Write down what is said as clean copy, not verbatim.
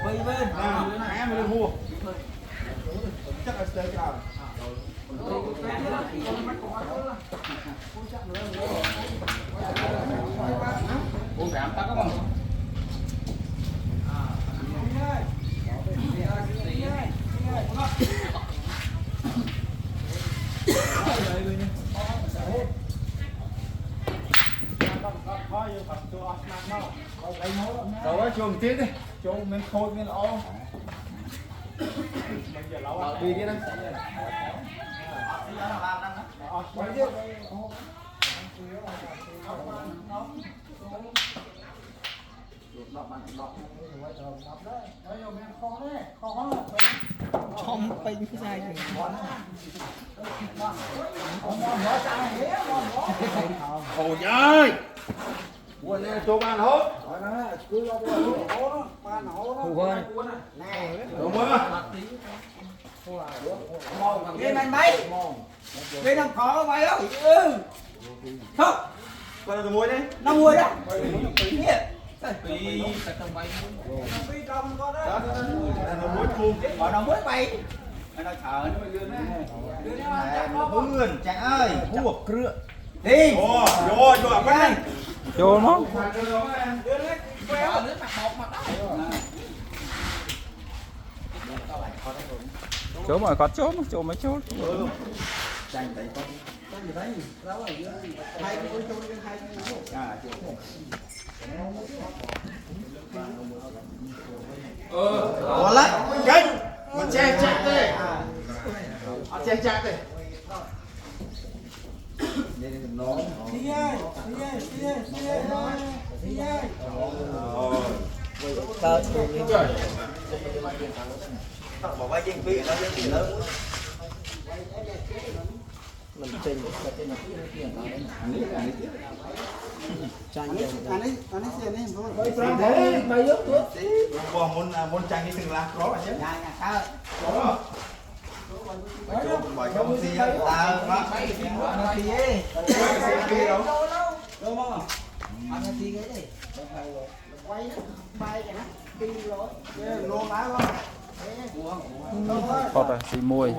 Vây bên em mới mua chắc là sơ cao uống cảm ta có không rồi chuồng tiết đi chuồng mình khôi mình lo đi đi đó trong pin cái dài thì ôi ơi buồn này cho bạn hốt hù ơi đúng không game anh bay game đang khó bay đâu không coi là muối đấy 50 đó tí trong bay đó nó muối thun bỏ nó mới bay nó thở nó vươn chạy ơi buộc cựa đi vô vô vô cái vô nó chỗ mà có chỗ mấy chỗ có lắm kênh mình che chặt đây che chặt đây bỏ vai trên phía nó trên phía lớn mình trình bỏ muốn trang đi từng là có mà chứ có bởi không gì ta nó đúng không anh đi cái gì quay nó bay cái nó đi rồi luôn lái quá có xì môi